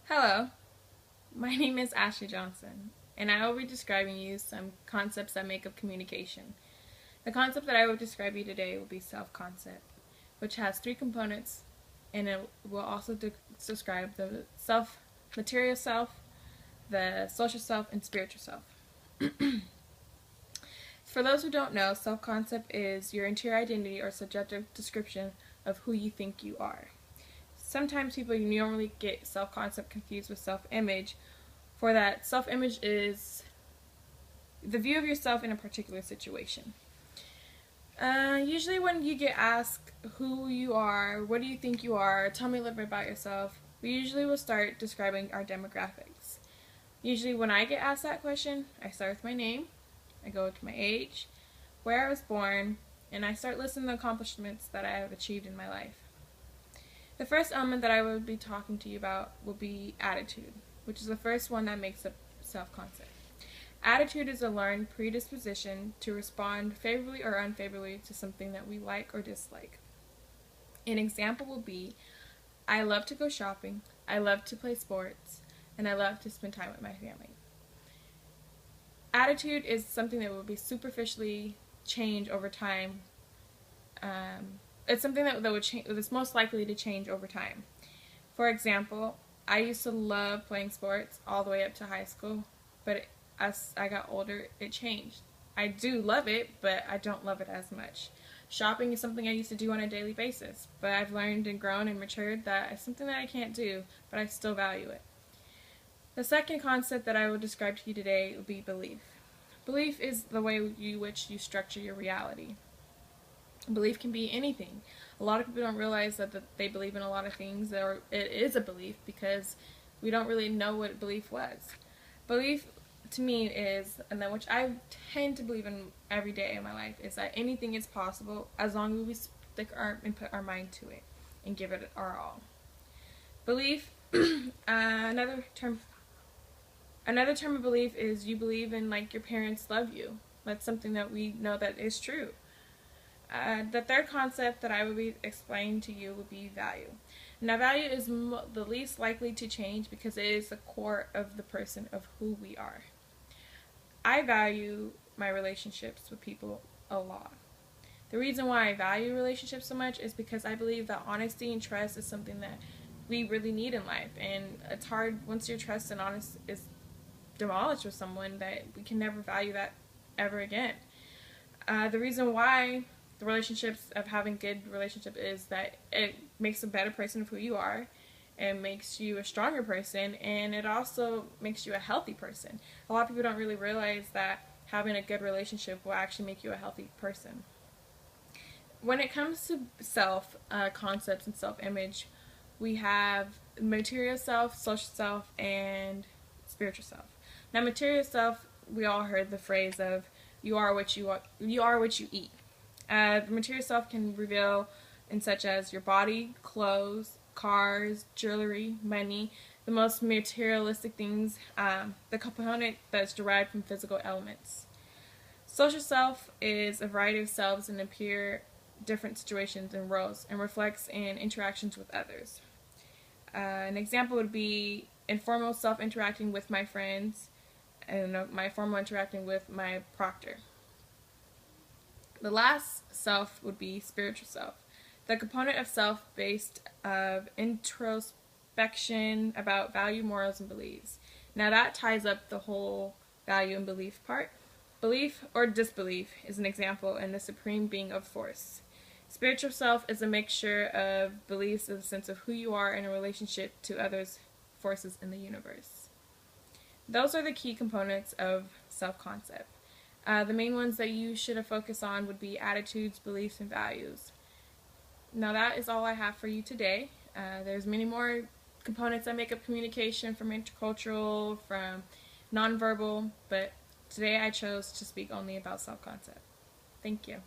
Hello, my name is Ashley Johnson, and I will be describing you some concepts that make up communication. The concept that I will describe you today will be self-concept, which has three components, and it will also describe the self, material self, the social self, and spiritual self. For those who don't know, self-concept is your interior identity or subjective description of who you think you are. Sometimes people normally get self-concept confused with self-image. For that, self-image is the view of yourself in a particular situation. Usually when you get asked who you are, what do you think you are, tell me a little bit about yourself, we usually will start describing our demographics. Usually when I get asked that question, I start with my name, I go to my age, where I was born, and I start listing the accomplishments that I have achieved in my life. The first element that I will be talking to you about will be attitude, which is the first one that makes up self-concept. Attitude is a learned predisposition to respond favorably or unfavorably to something that we like or dislike. An example will be, I love to go shopping, I love to play sports, and I love to spend time with my family. Attitude is something that will be superficially changed over time. It's something that's most likely to change over time. For example, I used to love playing sports all the way up to high school, but as I got older, it changed. I do love it, but I don't love it as much. Shopping is something I used to do on a daily basis, but I've learned and grown and matured that it's something that I can't do, but I still value it. The second concept that I will describe to you today will be belief. Belief is the way which you structure your reality. Belief can be anything. A lot of people don't realize that they believe in a lot of things, or it is a belief, because we don't really know what belief was. Belief to me is, and then which I tend to believe in every day in my life, is that anything is possible as long as we stick and put our mind to it and give it our all. Belief, another term of belief is you believe in, like, your parents love you. That's something that we know that is true. The third concept that I would be explaining to you would be value. Now, value is the least likely to change because it is the core of the person of who we are. I value my relationships with people a lot. The reason why I value relationships so much is because I believe that honesty and trust is something that we really need in life, and it's hard once your trust and honesty is demolished with someone that we can never value that ever again. The reason why the relationships of having good relationship is that it makes a better person of who you are, it makes you a stronger person, and it also makes you a healthy person. A lot of people don't really realize that having a good relationship will actually make you a healthy person. When it comes to self concepts and self-image, we have material self, social self, and spiritual self. Now, material self, we all heard the phrase of you are what you eat. The material self can reveal in such as your body, clothes, cars, jewelry, money, the most materialistic things, the component that's derived from physical elements. Social self is a variety of selves and appear different situations and roles and reflects in interactions with others. An example would be informal self interacting with my friends, and my formal interacting with my proctor. The last self would be spiritual self, the component of self based of introspection about value, morals, and beliefs. Now that ties up the whole value and belief part. Belief or disbelief is an example in the supreme being of force. Spiritual self is a mixture of beliefs of the sense of who you are in a relationship to others' forces in the universe. Those are the key components of self-concept. The main ones that you should focus on would be attitudes, beliefs, and values. Now that is all I have for you today. There's many more components that make up communication, from intercultural, from nonverbal, but today I chose to speak only about self-concept. Thank you.